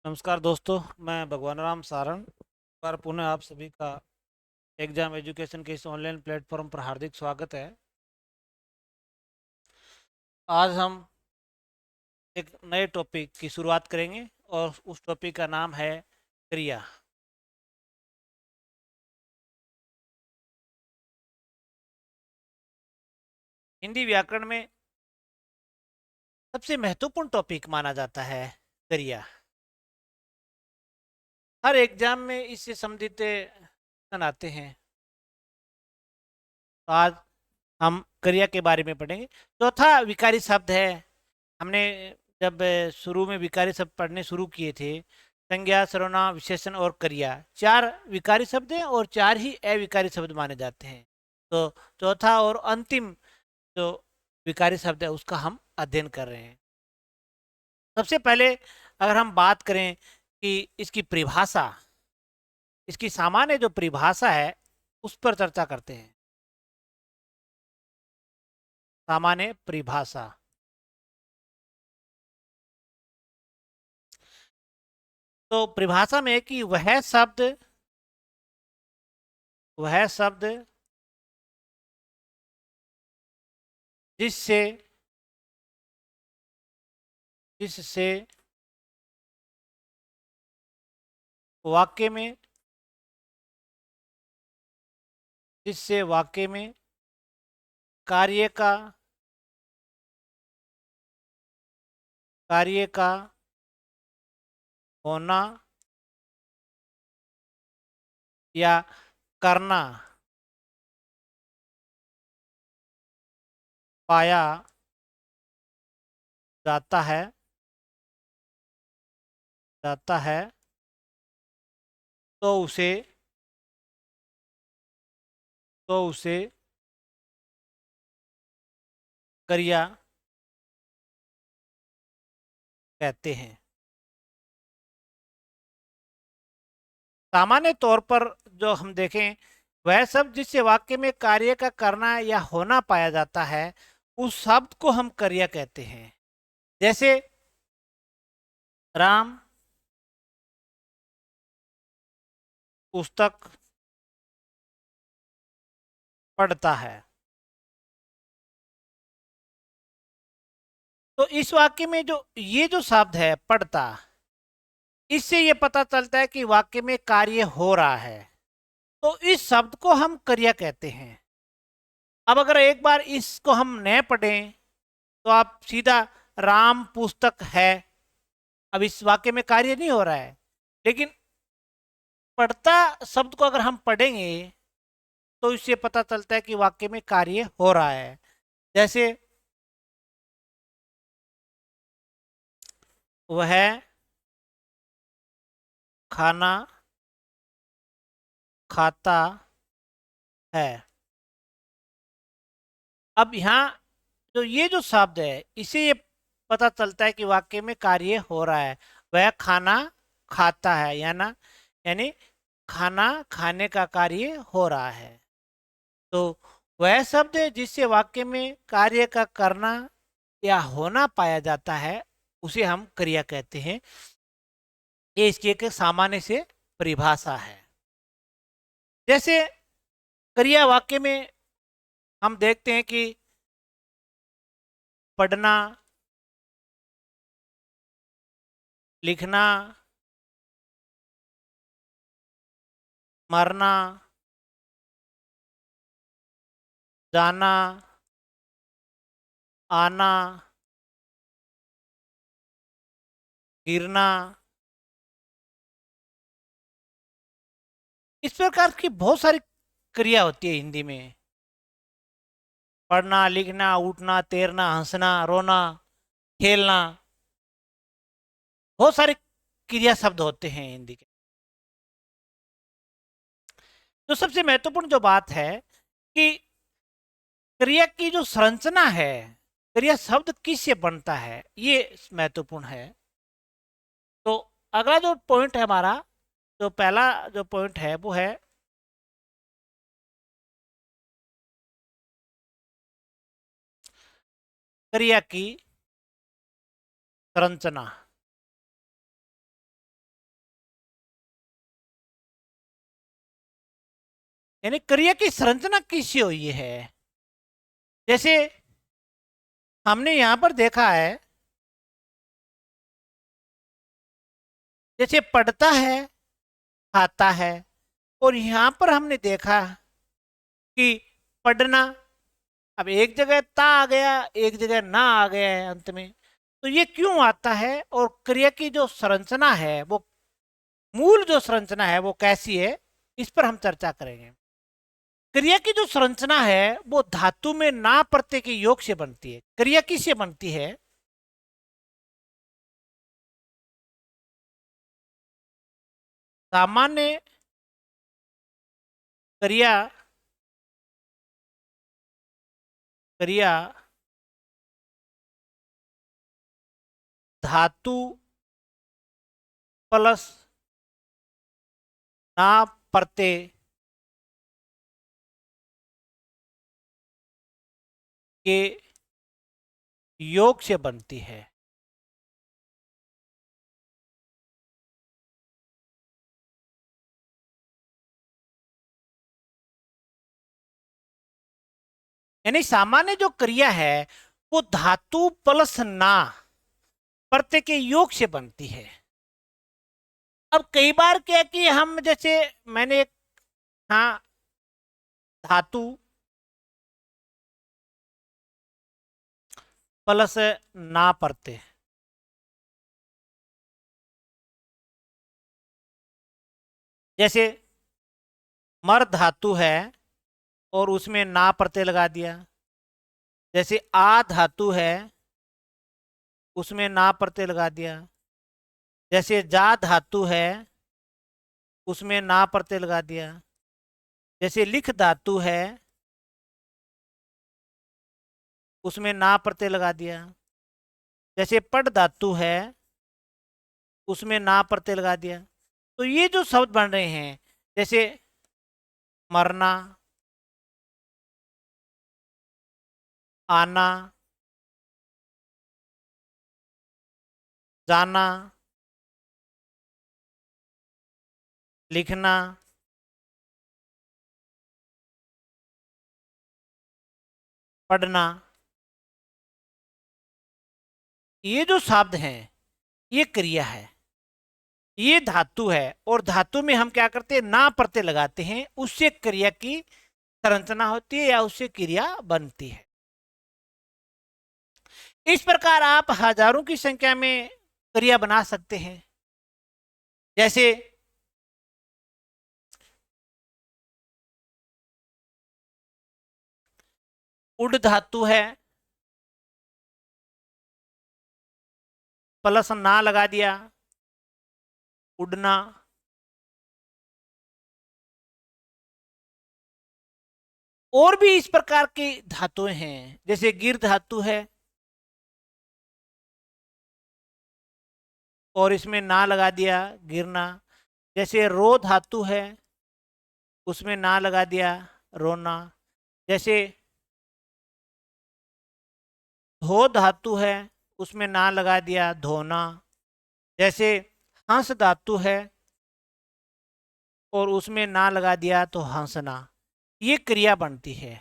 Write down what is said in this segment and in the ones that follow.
नमस्कार दोस्तों, मैं भगवान राम सारंग पर पुनः आप सभी का एग्जाम एजुकेशन के इस ऑनलाइन प्लेटफॉर्म पर हार्दिक स्वागत है। आज हम एक नए टॉपिक की शुरुआत करेंगे और उस टॉपिक का नाम है क्रिया। हिंदी व्याकरण में सबसे महत्वपूर्ण टॉपिक माना जाता है क्रिया। हर एग्जाम में इससे संबंधित प्रश्न आते हैं। तो आज हम क्रिया के बारे में पढ़ेंगे। चौथा विकारी शब्द है। हमने जब शुरू में विकारी शब्द पढ़ने शुरू किए थे, संज्ञा, सर्वनाम, विशेषण और क्रिया, चार विकारी शब्द हैं और चार ही अविकारी शब्द माने जाते हैं। तो चौथा और अंतिम जो विकारी शब्द है उसका हम अध्ययन कर रहे हैं। सबसे पहले अगर हम बात करें कि इसकी परिभाषा, इसकी सामान्य जो परिभाषा है उस पर चर्चा करते हैं। सामान्य परिभाषा। तो परिभाषा में है कि वह शब्द जिससे जिससे वाक्य में जिससे वाक्य में कार्य का कार्य का होना या करना पाया जाता है जाता है तो उसे तो उसे क्रिया कहते हैं। सामान्य तौर पर जो हम देखें, वह शब्द जिससे वाक्य में कार्य का करना या होना पाया जाता है उस शब्द को हम क्रिया कहते हैं। जैसे राम पुस्तक पढ़ता है। तो इस वाक्य में जो ये जो शब्द है पढ़ता, इससे ये पता चलता है कि वाक्य में कार्य हो रहा है, तो इस शब्द को हम क्रिया कहते हैं। अब अगर एक बार इसको हम न पढ़ें तो आप सीधा राम पुस्तक है, अब इस वाक्य में कार्य नहीं हो रहा है। लेकिन पढ़ता शब्द को अगर हम पढ़ेंगे तो इससे पता चलता है कि वाक्य में कार्य हो रहा है। जैसे वह खाना खाता है। अब यहाँ तो ये जो शब्द है इसे ये पता चलता है कि वाक्य में कार्य हो रहा है। वह खाना खाता है, यानी खाना खाने का कार्य हो रहा है। तो वह शब्द है जिससे वाक्य में कार्य का करना या होना पाया जाता है उसे हम क्रिया कहते हैं। ये इसकी एक सामान्य से परिभाषा है। जैसे क्रिया वाक्य में हम देखते हैं कि पढ़ना, लिखना, मरना, जाना, आना, गिरना, इस प्रकार की बहुत सारी क्रिया होती है हिंदी में। पढ़ना, लिखना, उठना, तैरना, हंसना, रोना, खेलना, बहुत सारे क्रिया शब्द होते हैं हिंदी के। तो सबसे महत्वपूर्ण जो बात है कि क्रिया की जो संरचना है, क्रिया शब्द किससे बनता है, ये महत्वपूर्ण है। तो अगला जो पॉइंट है हमारा, जो पहला जो पॉइंट है वो है क्रिया की संरचना। यानी क्रिया की संरचना कैसी हुई है। जैसे हमने यहां पर देखा है, जैसे पढ़ता है, खाता है, और यहां पर हमने देखा कि पढ़ना, अब एक जगह ता आ गया, एक जगह ना आ गया है अंत में। तो ये क्यों आता है, और क्रिया की जो संरचना है, वो मूल जो संरचना है वो कैसी है, इस पर हम चर्चा करेंगे। क्रिया की जो संरचना है वो धातु में ना प्रत्यय के योग से बनती है। क्रिया किससे बनती है? सामान्य क्रिया, क्रिया धातु प्लस ना प्रत्यय के योग से बनती है। यानी सामान्य जो क्रिया है वो धातु प्लस ना प्रत्यय के योग से बनती है। अब कई बार क्या कि हम, जैसे मैंने एक, हाँ, धातु प्लस ना प्रत्यय, जैसे मर धातु है और उसमें ना प्रत्यय लगा दिया। जैसे आ धातु है, उसमें ना प्रत्यय लगा दिया। जैसे जा धातु है, उसमें ना प्रत्यय लगा दिया। जैसे लिख धातु है, उसमें ना प्रत्यय लगा दिया। जैसे पढ़ धातु है, उसमें ना प्रत्यय लगा दिया। तो ये जो शब्द बन रहे हैं, जैसे मरना, आना, जाना, लिखना, पढ़ना, ये जो शब्द हैं ये क्रिया है, ये धातु है। और धातु में हम क्या करते हैं, ना प्रत्यय लगाते हैं, उससे क्रिया की संरचना होती है या उससे क्रिया बनती है। इस प्रकार आप हजारों की संख्या में क्रिया बना सकते हैं। जैसे उड धातु है, प्लस ना लगा दिया, उड़ना। और भी इस प्रकार की धातुएं हैं, जैसे गिर धातु है और इसमें ना लगा दिया, गिरना। जैसे रो धातु है, उसमें ना लगा दिया, रोना। जैसे धो धातु है, उसमें ना लगा दिया, धोना। जैसे हंस धातु है और उसमें ना लगा दिया तो हंसना। ये क्रिया बनती है,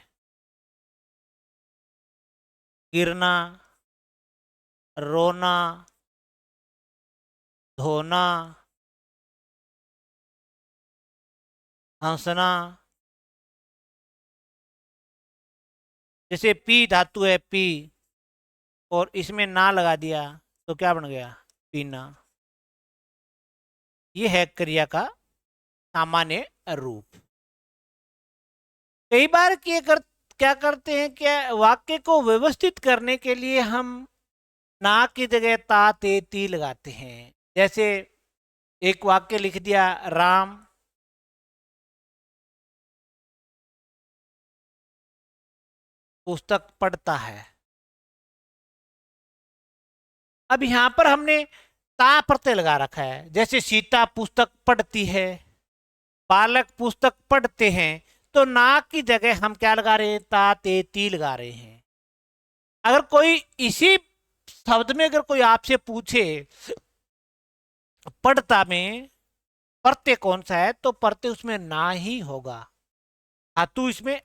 गिरना, रोना, धोना, हंसना। जैसे पी धातु है, पी, और इसमें ना लगा दिया तो क्या बन गया, पीना। ये है क्रिया का सामान्य रूप। कई बार क्या करते हैं, क्या वाक्य को व्यवस्थित करने के लिए हम ना की जगह ता ते ती लगाते हैं। जैसे एक वाक्य लिख दिया, राम पुस्तक पढ़ता है। अब यहां पर हमने ता प्रत्यय लगा रखा है। जैसे सीता पुस्तक पढ़ती है, बालक पुस्तक पढ़ते हैं, तो ना की जगह हम क्या लगा रहे हैं, ता ते ती लगा रहे हैं। अगर कोई इसी शब्द में अगर कोई आपसे पूछे पढ़ता में प्रत्यय कौन सा है, तो प्रत्यय उसमें ना ही होगा। धातु इसमें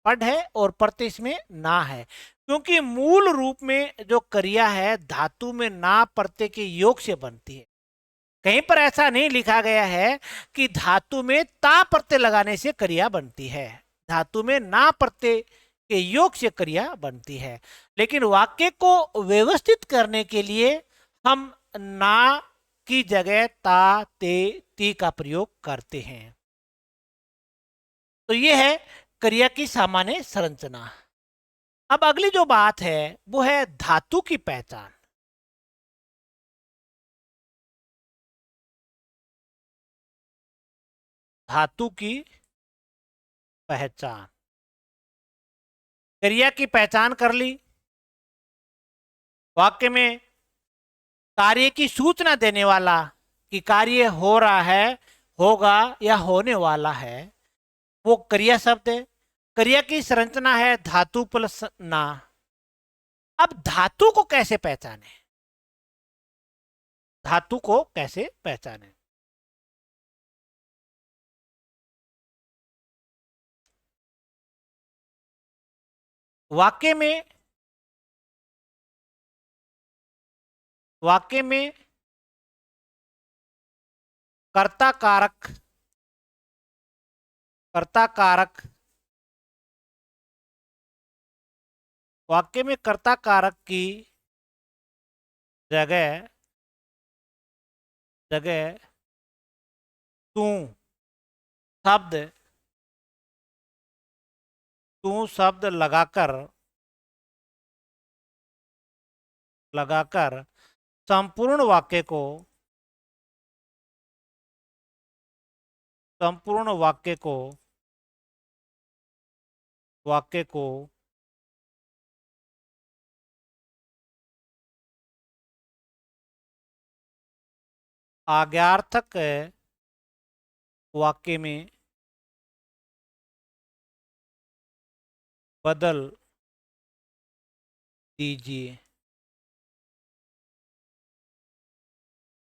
पड है और प्रत्यय इसमें ना है, क्योंकि मूल रूप में जो क्रिया है धातु में ना प्रत्यय के योग से बनती है। कहीं पर ऐसा नहीं लिखा गया है कि धातु में ता प्रत्यय लगाने से क्रिया बनती है। धातु में ना प्रत्यय के योग से क्रिया बनती है, लेकिन वाक्य को व्यवस्थित करने के लिए हम ना की जगह ता ते ती का प्रयोग करते हैं। तो यह है क्रिया की सामान्य संरचना। अब अगली जो बात है वो है धातु की पहचान। धातु की पहचान, क्रिया की पहचान कर ली, वाक्य में कार्य की सूचना देने वाला कि कार्य हो रहा है, होगा या होने वाला है, वो क्रिया शब्द है। क्रिया की संरचना है धातु प्लस ना। अब धातु को कैसे पहचाने, धातु को कैसे पहचाने? वाक्य में, वाक्य में कर्ता कारक, कर्ता कारक, वाक्य में कर्ता कारक की जगह जगह तू शब्द, तू शब्द लगाकर लगाकर संपूर्ण वाक्य को, संपूर्ण वाक्य को आज्ञार्थक वाक्य में बदल दीजिए।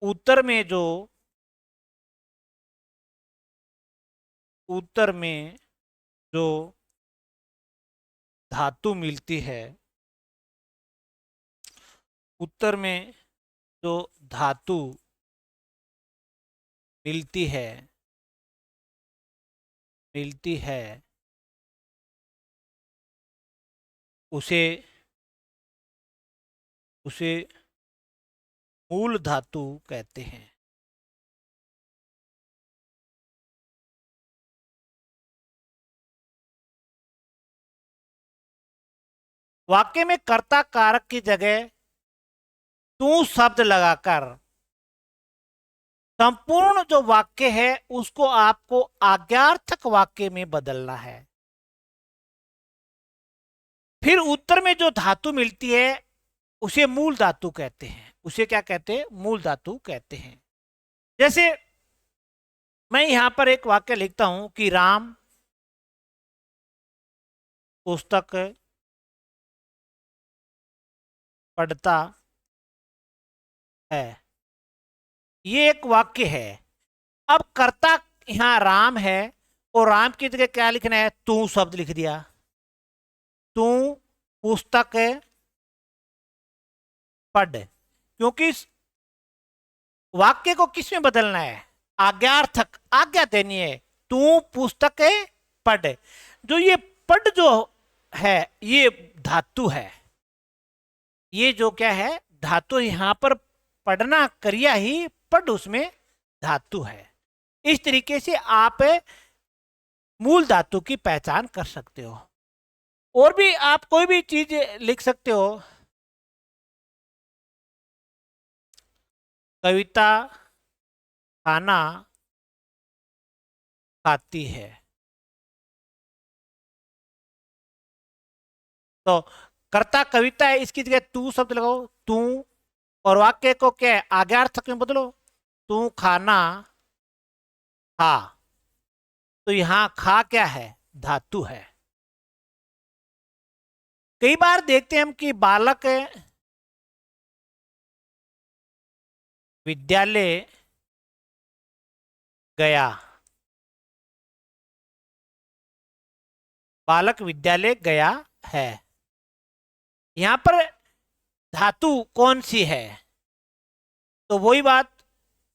उत्तर में जो, उत्तर में जो धातु मिलती है, उत्तर में जो धातु मिलती है, मिलती है उसे, उसे मूल धातु कहते हैं। वाक्य में कर्ता कारक की जगह तू शब्द लगाकर संपूर्ण जो वाक्य है उसको आपको आज्ञार्थक वाक्य में बदलना है। फिर उत्तर में जो धातु मिलती है उसे मूल धातु कहते हैं। उसे क्या कहते हैं? मूल धातु कहते हैं। जैसे मैं यहां पर एक वाक्य लिखता हूं कि राम पुस्तक पढ़ता है, ये एक वाक्य है। अब कर्ता यहां राम है और राम की जगह क्या लिखना है? तू शब्द लिख दिया। तू पुस्तक पढ़, क्योंकि वाक्य को किस में बदलना है? आज्ञार्थक, आज्ञा देनी है। तू पुस्तक पढ़। जो ये पढ़ जो है ये धातु है। ये जो क्या है? धातु। यहां पर पढ़ना क्रिया ही, पढ़ उसमें धातु है। इस तरीके से आप मूल धातु की पहचान कर सकते हो। और भी आप कोई भी चीज लिख सकते हो। कविता खाना खाती है, तो कर्ता कविता है, इसकी जगह तू शब्द लगाओ, तू। और वाक्य को क्या है? आज्ञार्थक में बदलो, तू खाना खा। तो यहां खा क्या है? धातु है। कई बार देखते हैं हम कि बालक विद्यालय गया, बालक विद्यालय गया है। यहां पर धातु कौन सी है? तो वही बात,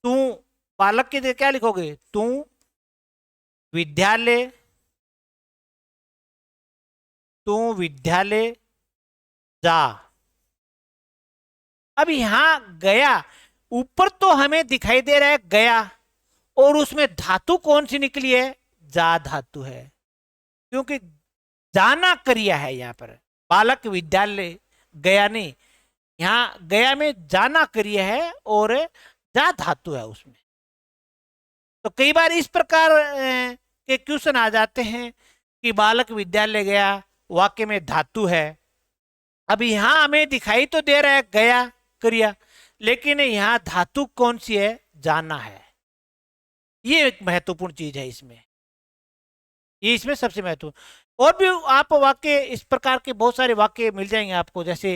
तू बालक के लिए क्या लिखोगे? तू विद्यालय, तू विद्यालय जा। अब यहां गया, ऊपर तो हमें दिखाई दे रहा है गया, और उसमें धातु कौन सी निकली है? जा धातु है, क्योंकि जाना क्रिया है यहां पर। बालक विद्यालय गया नहीं, यहां गया में जाना क्रिया है और जा धातु है उसमें। तो कई बार इस प्रकार के क्वेश्चन आ जाते हैं कि बालक विद्यालय गया, वाक्य में धातु है। अब यहां हमें दिखाई तो दे रहा है गया क्रिया, लेकिन यहां धातु कौन सी है? जाना है। ये एक महत्वपूर्ण चीज है इसमें, ये इसमें सबसे महत्वपूर्ण। और भी आप वाक्य इस प्रकार के बहुत सारे वाक्य मिल जाएंगे आपको, जैसे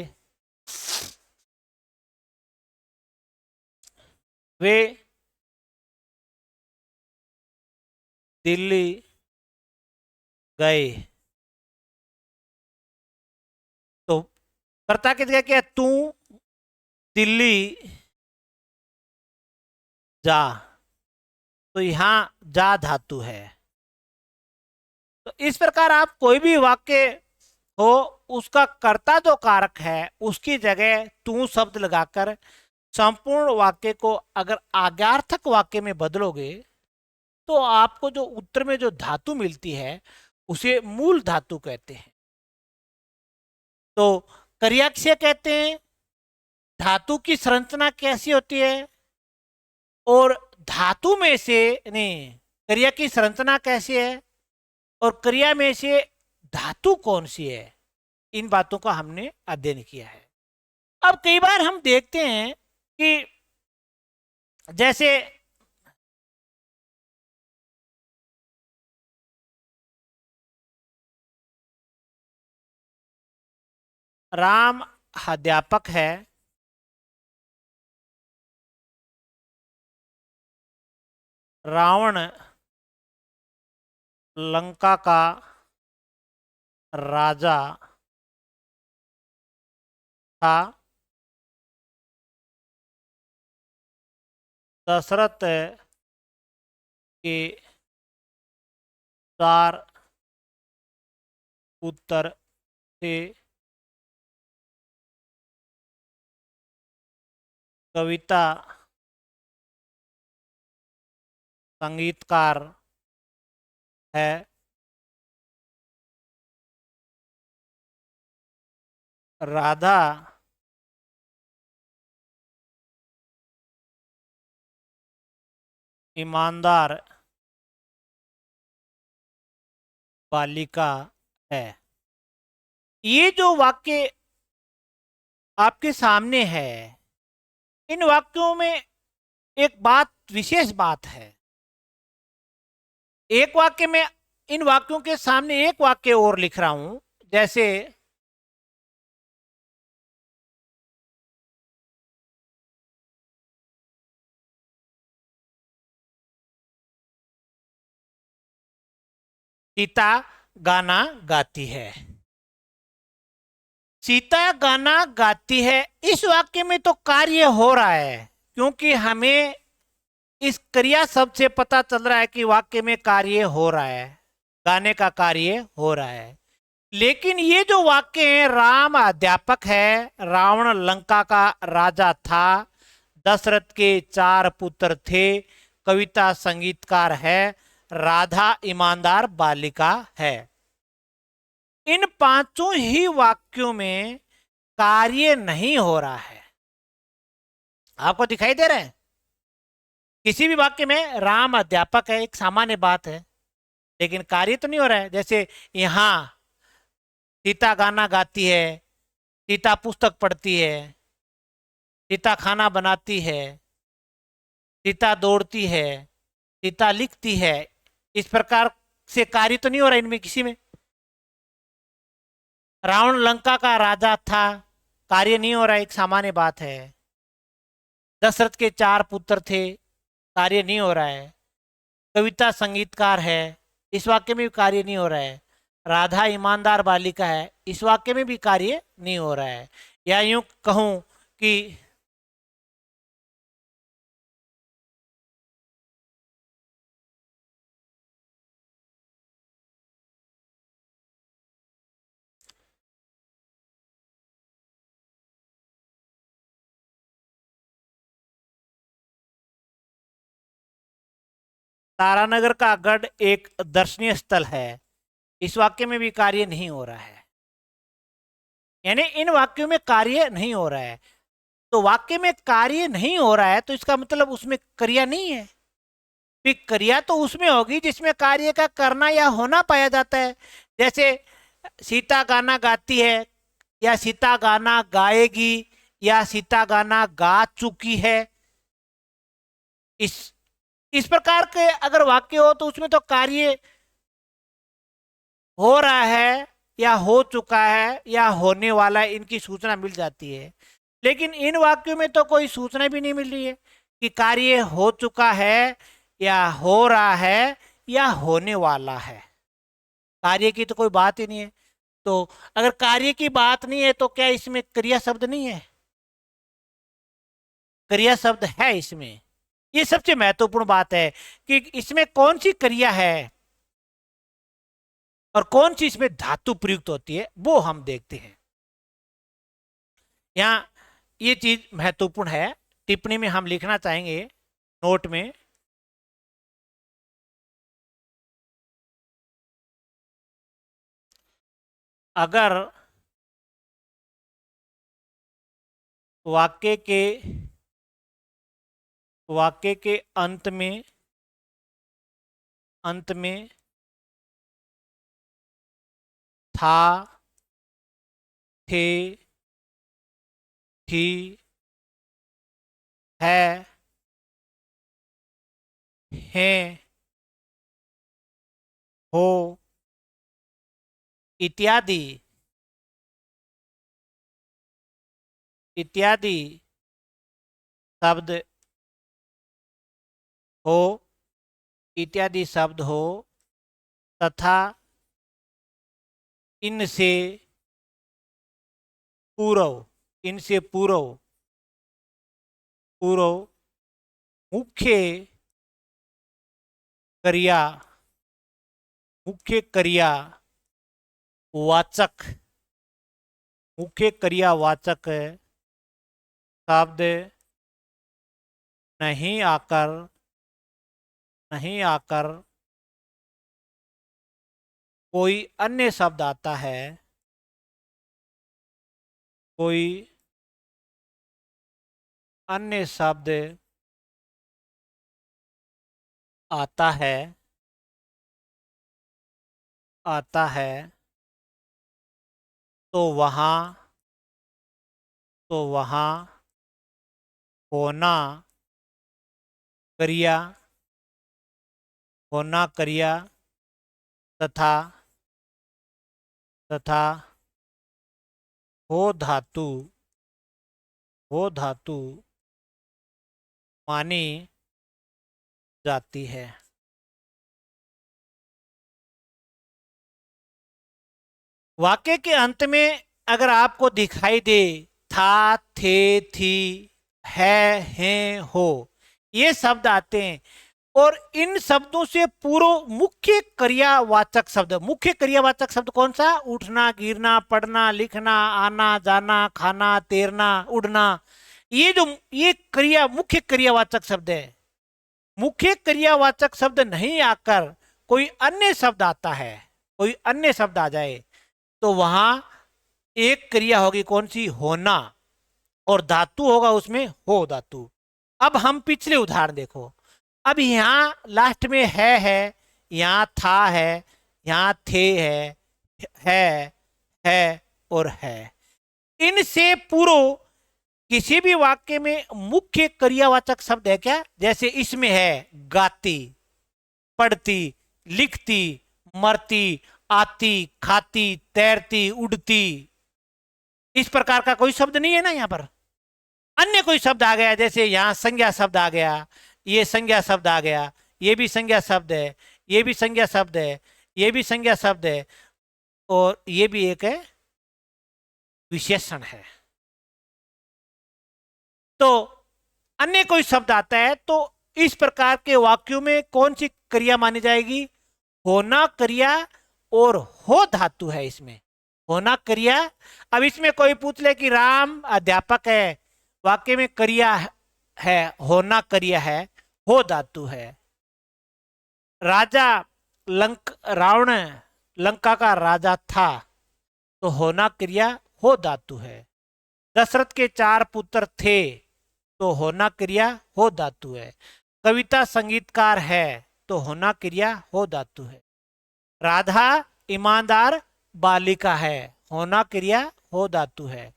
वे दिल्ली गए। तो कर्ता की जगह क्या? तू दिल्ली जा, तो यहां जा धातु है। तो इस प्रकार आप कोई भी वाक्य हो, उसका कर्ता जो कारक है उसकी जगह तू शब्द लगाकर संपूर्ण वाक्य को अगर आज्ञार्थक वाक्य में बदलोगे, तो आपको जो उत्तर में जो धातु मिलती है उसे मूल धातु कहते हैं। तो क्रिया किसे कहते हैं? धातु की संरचना कैसी होती है, और धातु में से नहीं, क्रिया की संरचना कैसी है, और क्रिया में से धातु कौन सी है, इन बातों का हमने अध्ययन किया है। अब कई बार हम देखते हैं कि जैसे राम अध्यापक है, रावण लंका का राजा था, दशरथ के 4 पुत्र थे, कविता संगीतकार है, राधा ईमानदार बालिका है। ये जो वाक्य आपके सामने है, इन वाक्यों में एक बात, विशेष बात है। एक वाक्य में, इन वाक्यों के सामने एक वाक्य और लिख रहा हूं, जैसे सीता गाना गाती है। सीता गाना गाती है, इस वाक्य में तो कार्य हो रहा है, क्योंकि हमें इस क्रिया शब्द से पता चल रहा है कि वाक्य में कार्य हो रहा है, गाने का कार्य हो रहा है। लेकिन ये जो वाक्य है, राम अध्यापक है, रावण लंका का राजा था, दशरथ के 4 पुत्र थे, कविता संगीतकार है, राधा ईमानदार बालिका है। इन पांचों ही वाक्यों में कार्य नहीं हो रहा है। आपको दिखाई दे रहा है? किसी भी वाक्य में राम अध्यापक है, एक सामान्य बात है, लेकिन कार्य तो नहीं हो रहा है। जैसे यहां सीता गाना गाती है, सीता पुस्तक पढ़ती है, सीता खाना बनाती है, सीता दौड़ती है, सीता लिखती है, इस प्रकार से कार्य तो नहीं हो रहा इनमें किसी में। रावण लंका का राजा था, कार्य नहीं हो रहा, एक सामान्य बात है। दशरथ के 4 पुत्र थे, कार्य नहीं हो रहा है। कविता संगीतकार है, इस वाक्य में भी कार्य नहीं हो रहा है। राधा ईमानदार बालिका है, इस वाक्य में भी कार्य नहीं हो रहा है। या यूं कहूं कि तारानगर का गढ़ एक दर्शनीय स्थल है, इस वाक्य में भी कार्य नहीं हो रहा है। यानी इन वाक्यों में कार्य नहीं हो रहा है। तो वाक्य में कार्य नहीं हो रहा है तो इसका मतलब उसमें क्रिया नहीं है। फिर क्रिया तो उसमें होगी जिसमें कार्य का करना या होना पाया जाता है। जैसे सीता गाना गाती है, या सीता गाना गाएगी, या सीता गाना गा चुकी है। इस इस प्रकार के अगर वाक्य हो तो उसमें तो कार्य हो रहा है या हो चुका है या होने वाला है, इनकी सूचना मिल जाती है। लेकिन इन वाक्यों में तो कोई सूचना भी नहीं मिल रही है कि कार्य हो चुका है या हो रहा है या होने वाला है। कार्य की तो कोई बात ही नहीं है। तो अगर कार्य की बात नहीं है तो क्या इसमें क्रिया शब्द नहीं है? क्रिया शब्द है इसमें। ये सबसे महत्वपूर्ण बात है कि इसमें कौन सी क्रिया है और कौन सी इसमें धातु प्रयुक्त होती है, वो हम देखते हैं। यहां ये चीज महत्वपूर्ण है, टिप्पणी में हम लिखना चाहेंगे, नोट में। अगर वाक्य के अंत में था, थे, थी, है, हैं, हो इत्यादि इत्यादि शब्द हो इत्यादि शब्द हो तथा इनसे पूर्व मुख्य क्रिया वाचक शब्द नहीं आकर कोई अन्य शब्द आता है, कोई अन्य शब्द आता है तो वहाँ होना क्रिया तथा हो धातु मानी जाती है। वाक्य के अंत में अगर आपको दिखाई दे था, थे, थी, है, हैं, हो, ये शब्द आते हैं और इन शब्दों से पूर्व मुख्य क्रियावाचक शब्द कौन सा? उठना, गिरना, पढ़ना, लिखना, आना, जाना, खाना, तैरना, उड़ना। ये मुख्य क्रियावाचक शब्द है। मुख्य क्रियावाचक शब्द नहीं आकर कोई अन्य शब्द आता है, कोई अन्य शब्द आ जाए तो वहां एक क्रिया होगी, कौन सी? होना, और धातु होगा उसमें हो धातु। अब हम पिछले उदाहरण देखो। अब यहां लास्ट में है, यहां था है, यहां थे है और है। इनसे पूर्व किसी भी वाक्य में मुख्य क्रियावाचक शब्द है क्या? जैसे इसमें है गाती, पढ़ती, लिखती, मरती, आती, खाती, तैरती, उड़ती। इस प्रकार का कोई शब्द नहीं है ना यहाँ पर। अन्य कोई शब्द आ गया, जैसे यहां संज्ञा शब्द आ गया, ये संज्ञा शब्द आ गया, ये भी संज्ञा शब्द है, ये भी संज्ञा शब्द है, ये भी संज्ञा शब्द है। और ये भी एक विशेषण है। तो अन्य कोई शब्द आता है तो इस प्रकार के वाक्यों में कौन सी क्रिया मानी जाएगी? होना क्रिया और हो धातु है इसमें। होना क्रिया। अब इसमें कोई पूछ ले कि राम अध्यापक है, वाक्य में क्रिया है, होना क्रिया है, हो धातु है। राजा रावण लंका का राजा था, तो होना क्रिया हो धातु है। दशरथ के 4 पुत्र थे, तो होना क्रिया हो धातु है। कविता संगीतकार है, तो होना क्रिया हो धातु है। राधा ईमानदार बालिका है, होना क्रिया हो धातु है।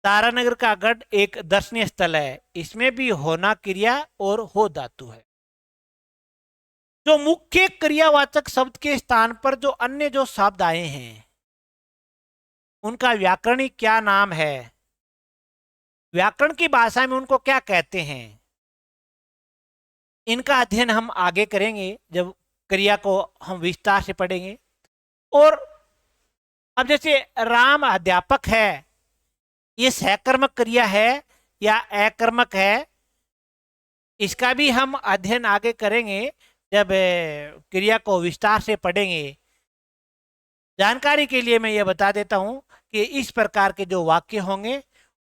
तारानगर का गढ़ एक दर्शनीय स्थल है, इसमें भी होना क्रिया और हो धातु है। जो मुख्य क्रियावाचक शब्द के स्थान पर जो अन्य जो शब्द आए हैं उनका व्याकरणिक क्या नाम है, व्याकरण की भाषा में उनको क्या कहते हैं, इनका अध्ययन हम आगे करेंगे जब क्रिया को हम विस्तार से पढ़ेंगे। और अब जैसे राम अध्यापक है, ये सहकर्मक क्रिया है या अकर्मक है, इसका भी हम अध्ययन आगे करेंगे जब क्रिया को विस्तार से पढ़ेंगे। जानकारी के लिए मैं ये बता देता हूं कि इस प्रकार के जो वाक्य होंगे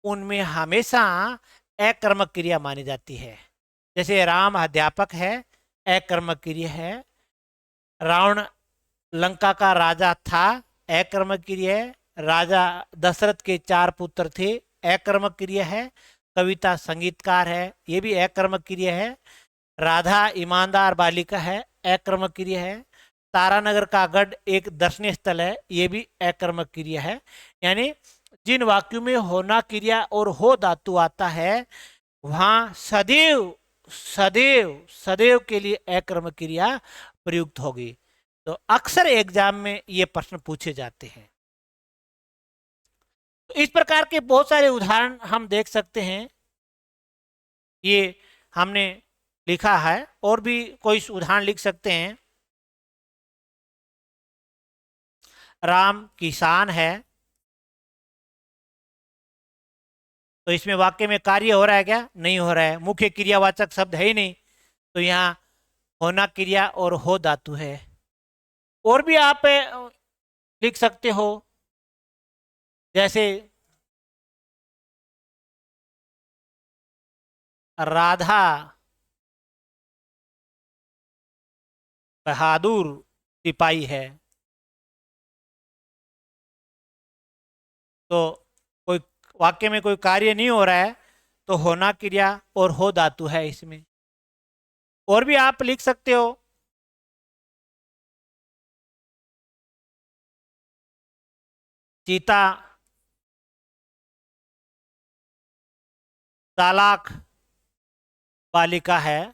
उनमें हमेशा अकर्मक क्रिया मानी जाती है। जैसे राम अध्यापक है, अकर्मक क्रिया है। रावण लंका का राजा था, अकर्मक क्रिया है। राजा दशरथ के 4 पुत्र थे, अकर्मक क्रिया है। कविता संगीतकार है, ये भी अकर्मक क्रिया है। राधा ईमानदार बालिका है, अकर्मक क्रिया है। तारानगर का गढ़ एक दर्शनीय स्थल है, ये भी अकर्मक क्रिया है। यानी जिन वाक्यों में होना क्रिया और हो धातु आता है वहां सदैव सदैव सदैव के लिए अकर्मक क्रिया प्रयुक्त होगी। तो अक्सर एग्जाम में ये प्रश्न पूछे जाते हैं। तो इस प्रकार के बहुत सारे उदाहरण हम देख सकते हैं, ये हमने लिखा है, और भी कोई उदाहरण लिख सकते हैं। राम किसान है, तो इसमें वाक्य में कार्य हो रहा है क्या? नहीं हो रहा है, मुख्य क्रियावाचक शब्द है ही नहीं, तो यहाँ होना क्रिया और हो धातु है। और भी आप लिख सकते हो, जैसे राधा बहादुर सिपाही है, तो कोई वाक्य में कोई कार्य नहीं हो रहा है तो होना क्रिया और हो धातु है इसमें। और भी आप लिख सकते हो, सीता चालाक बालिका है,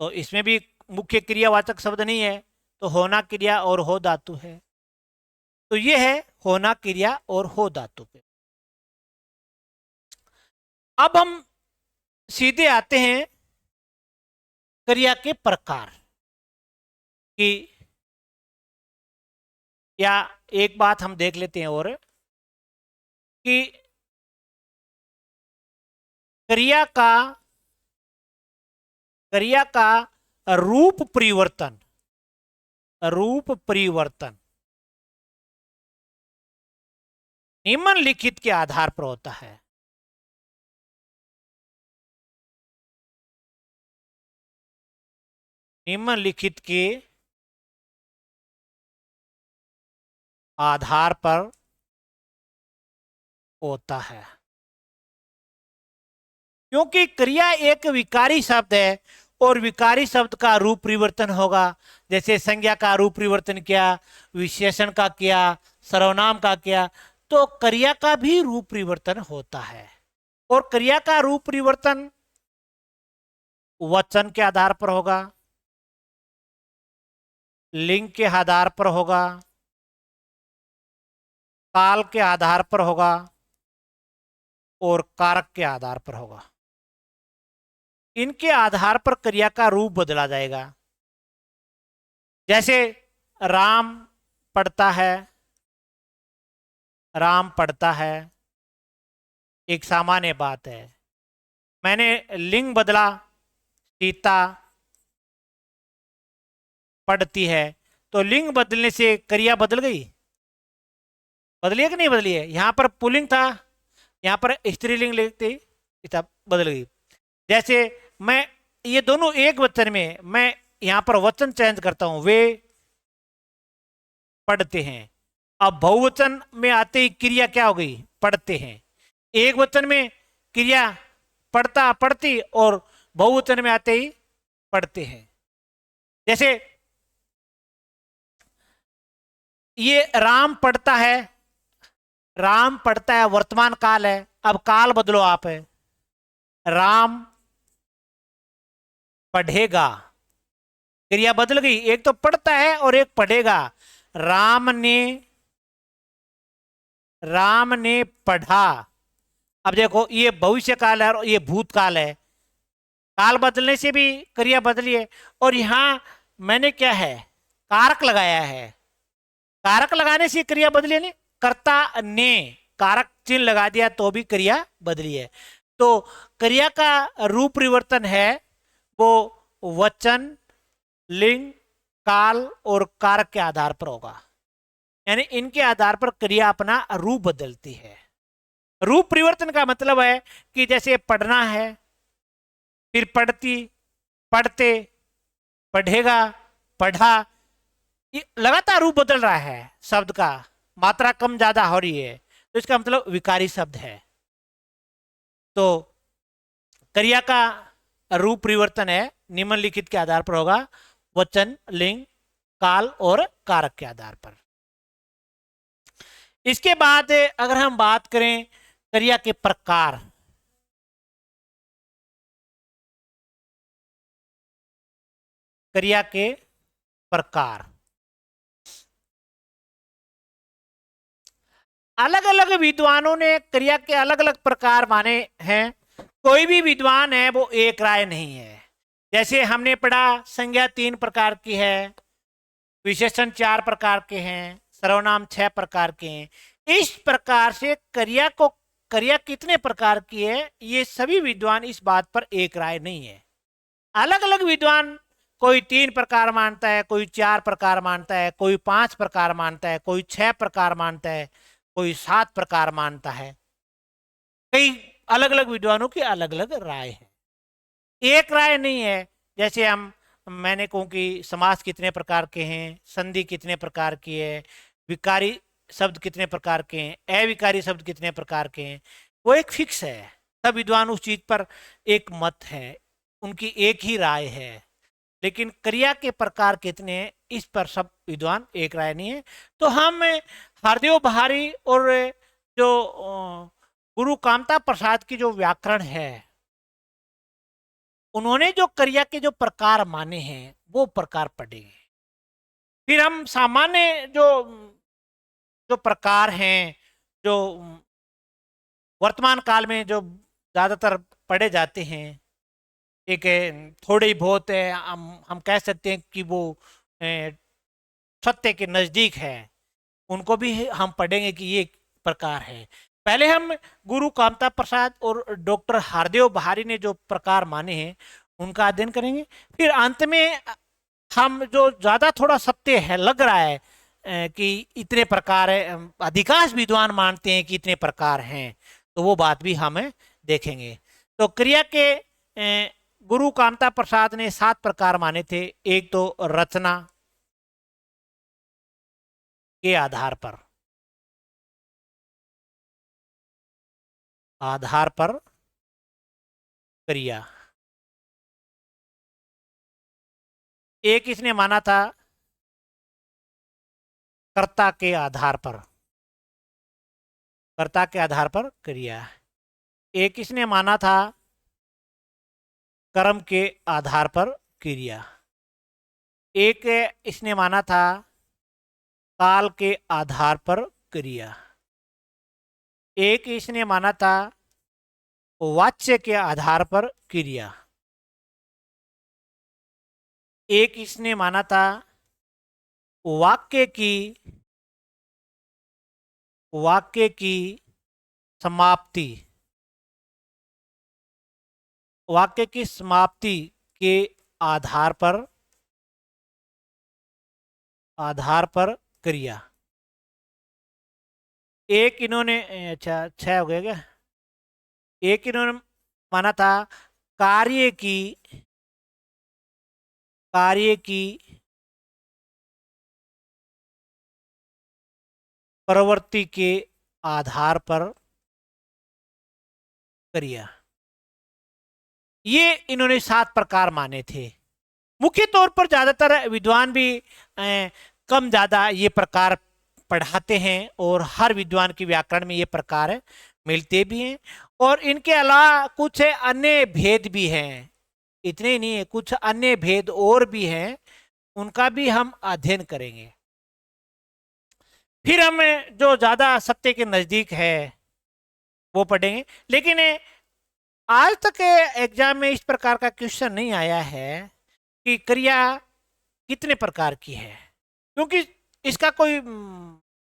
तो इसमें भी मुख्य क्रियावाचक शब्द नहीं है, तो होना क्रिया और हो धातु है। तो ये है होना क्रिया और हो धातु पे। अब हम सीधे आते हैं क्रिया के प्रकार की, या एक बात हम देख लेते हैं और कि क्रिया का रूप परिवर्तन निम्नलिखित के आधार पर होता है। निम्नलिखित के आधार पर होता है, क्योंकि क्रिया एक विकारी शब्द है और विकारी शब्द का रूप परिवर्तन होगा। जैसे संज्ञा का रूप परिवर्तन किया, विशेषण का किया, सर्वनाम का किया, तो क्रिया का भी रूप परिवर्तन होता है। और क्रिया का रूप परिवर्तन वचन के आधार पर होगा, लिंग के आधार पर होगा, काल के आधार पर होगा और कारक के आधार पर होगा। इनके आधार पर क्रिया का रूप बदला जाएगा। जैसे राम पढ़ता है, राम पढ़ता है, एक सामान्य बात है। मैंने लिंग बदला, सीता पढ़ती है, तो लिंग बदलने से क्रिया बदल गई, बदली है कि नहीं बदली है? यहां पर पुल्लिंग था, यहां पर स्त्रीलिंग लिखती, इतना बदल गई। जैसे मैं, ये दोनों एक वचन में, मैं यहां पर वचन चेंज करता हूं, वे पढ़ते हैं। अब बहुवचन में आते ही क्रिया क्या हो गई? पढ़ते हैं। एक वचन में क्रिया पढ़ता पढ़ती, और बहुवचन में आते ही पढ़ते हैं। जैसे ये राम पढ़ता है, राम पढ़ता है वर्तमान काल है, अब काल बदलो आप है, राम पढ़ेगा, क्रिया बदल गई, एक तो पढ़ता है और एक पढ़ेगा। राम ने, राम ने पढ़ा। अब देखो ये भविष्य काल है और ये भूतकाल है, काल बदलने से भी क्रिया बदली है। और यहां मैंने क्या है, कारक लगाया है, कारक लगाने से क्रिया बदली नहीं, कर्ता ने कारक चिन्ह लगा दिया तो भी क्रिया बदली है। तो क्रिया का रूप परिवर्तन है वो वचन, लिंग, काल और कारक के आधार पर होगा, यानी इनके आधार पर क्रिया अपना रूप बदलती है। रूप परिवर्तन का मतलब है कि जैसे पढ़ना है, फिर पढ़ती, पढ़ते, पढ़ेगा, पढ़ा, ये लगातार रूप बदल रहा है शब्द का, मात्रा कम ज्यादा हो रही है, तो इसका मतलब विकारी शब्द है। तो क्रिया का रूप परिवर्तन है निम्नलिखित के आधार पर होगा, वचन, लिंग, काल और कारक के आधार पर। इसके बाद अगर हम बात करें क्रिया के प्रकार, क्रिया के प्रकार अलग अलग विद्वानों ने क्रिया के अलग अलग प्रकार माने हैं, कोई भी विद्वान है वो एक राय नहीं है। जैसे हमने पढ़ा संज्ञा 3 प्रकार की है, विशेषण 4 प्रकार के हैं, सर्वनाम 6 प्रकार के हैं। इस प्रकार से क्रिया को, क्रिया कितने प्रकार की है, ये सभी विद्वान इस बात पर एक राय नहीं है। अलग अलग विद्वान, कोई 3 प्रकार मानता है, कोई 4 प्रकार मानता है, कोई 5 प्रकार मानता है, कोई 6 प्रकार मानता है, कोई 7 प्रकार मानता है। कई अलग अलग विद्वानों की अलग अलग राय है, एक राय नहीं है। जैसे हम, मैंने कहूं कि समास कितने प्रकार के हैं, संधि कितने प्रकार की है, विकारी शब्द कितने प्रकार के हैं, अविकारी शब्द कितने प्रकार के हैं, वो एक फिक्स है। सब विद्वान उस चीज पर एक मत है, उनकी एक ही राय है। लेकिन क्रिया के प्रकार कितने हैं इस पर सब विद्वान एक राय नहीं है। तो हम हरदेव बहारी और जो गुरु कामता प्रसाद की जो व्याकरण है, उन्होंने जो क्रिया के जो प्रकार माने हैं वो प्रकार पढ़ेंगे। फिर हम सामान्य जो जो प्रकार हैं, जो वर्तमान काल में जो ज्यादातर पढ़े जाते हैं, एक थोड़े बहुत है, हम कह सकते हैं कि वो सत्य के नजदीक है, उनको भी हम पढ़ेंगे कि ये प्रकार है। पहले हम गुरु कामता प्रसाद और डॉक्टर हार्देव बहारी ने जो प्रकार माने हैं उनका अध्ययन करेंगे। फिर अंत में हम जो ज्यादा थोड़ा सत्य है लग रहा है कि इतने प्रकार है, अधिकांश विद्वान मानते हैं कि इतने प्रकार हैं, तो वो बात भी हम देखेंगे। तो क्रिया के गुरु कामता प्रसाद ने 7 प्रकार माने थे। एक तो रचना के आधार पर, आधार पर क्रिया। एक इसने माना था कर्ता के आधार पर, कर्ता के आधार पर क्रिया। एक इसने माना था कर्म के आधार पर क्रिया। एक इसने माना था काल के आधार पर क्रिया। एक इसने माना था वाच्य के आधार पर क्रिया। एक इसने माना था वाक्य की वाक्य की समाप्ति, वाक्य की समाप्ति के आधार पर, आधार पर क्रिया। एक इन्होंने, अच्छा 6 हो गया क्या? एक इन्होंने माना था कार्य की, कार्य की प्रवृत्ति के आधार पर क्रिया। ये इन्होंने 7 प्रकार माने थे। मुख्य तौर पर ज्यादातर विद्वान भी कम ज्यादा ये प्रकार पढ़ाते हैं और हर विद्वान के व्याकरण में ये प्रकार मिलते भी हैं। और इनके अलावा कुछ अन्य भेद भी हैं, इतने ही नहीं है, कुछ अन्य भेद और भी हैं, उनका भी हम अध्ययन करेंगे। फिर हम जो ज्यादा सत्य के नजदीक है वो पढ़ेंगे। लेकिन आज तक एग्जाम में इस प्रकार का क्वेश्चन नहीं आया है कि क्रिया कितने प्रकार की है, क्योंकि इसका कोई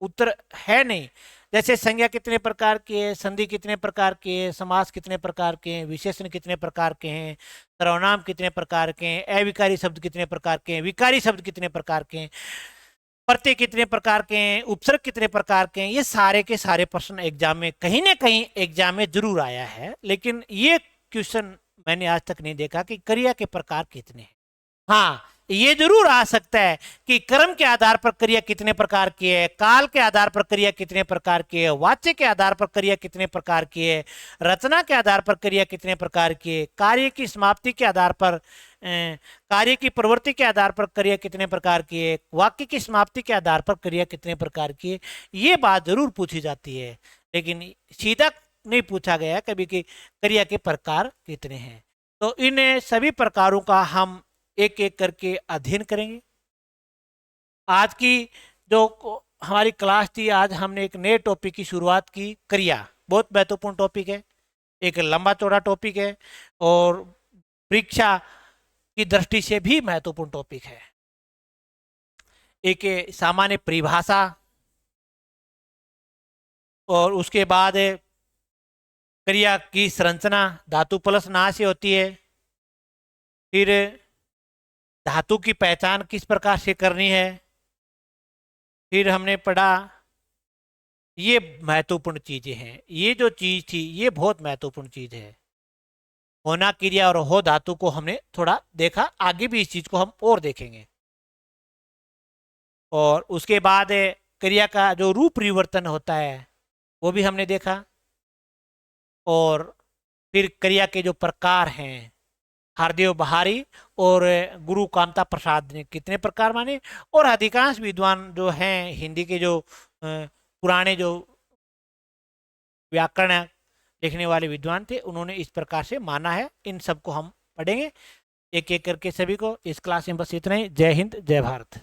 उत्तर है नहीं। जैसे संज्ञा कितने प्रकार की है, संधि कितने प्रकार की है, समास कितने प्रकार के हैं, विशेषण कितने प्रकार के हैं, सर्वनाम कितने प्रकार के हैं, अविकारी शब्द कितने प्रकार के हैं, विकारी शब्द कितने प्रकार के हैं, प्रत्यय कितने प्रकार के हैं, उपसर्ग कितने प्रकार के हैं, ये सारे के सारे प्रश्न एग्जाम में कहीं ना कहीं एग्जाम में जरूर आया है। लेकिन ये क्वेश्चन मैंने आज तक नहीं देखा कि क्रिया के प्रकार कितने हैं। हाँ, ये जरूर आ सकता है कि कर्म के आधार पर क्रिया कितने प्रकार की है, काल के आधार पर क्रिया कितने प्रकार की है, वाच्य के आधार पर क्रिया कितने प्रकार की है, रचना के आधार पर क्रिया कितने प्रकार की है, कार्य की समाप्ति के आधार पर, कार्य की प्रवृत्ति के आधार पर क्रिया कितने प्रकार की है, वाक्य की समाप्ति के आधार पर क्रिया कितने प्रकार की है। ये बात जरूर पूछी जाती है, लेकिन सीधा नहीं पूछा गया कभी कि क्रिया के प्रकार कितने हैं। तो इन सभी प्रकारों का हम एक एक करके अध्ययन करेंगे। आज की जो हमारी क्लास थी, आज हमने एक नए टॉपिक की शुरुआत की, क्रिया। बहुत महत्वपूर्ण टॉपिक है, एक लंबा चौड़ा टॉपिक है और परीक्षा की दृष्टि से भी महत्वपूर्ण टॉपिक है। एक सामान्य परिभाषा और उसके बाद क्रिया की संरचना धातु प्लस ना से होती है, फिर धातु की पहचान किस प्रकार से करनी है, फिर हमने पढ़ा, ये महत्वपूर्ण चीजें हैं। ये जो चीज थी ये बहुत महत्वपूर्ण चीज है। होना क्रिया और हो धातु को हमने थोड़ा देखा, आगे भी इस चीज को हम और देखेंगे। और उसके बाद क्रिया का जो रूप परिवर्तन होता है वो भी हमने देखा। और फिर क्रिया के जो प्रकार हैं, हरदेव बहारी और गुरु कामता प्रसाद ने कितने प्रकार माने, और अधिकांश विद्वान जो हैं हिंदी के, जो पुराने जो व्याकरण लिखने वाले विद्वान थे, उन्होंने इस प्रकार से माना है। इन सबको हम पढ़ेंगे एक एक करके सभी को। इस क्लास में बस इतना ही। जय हिंद, जय भारत।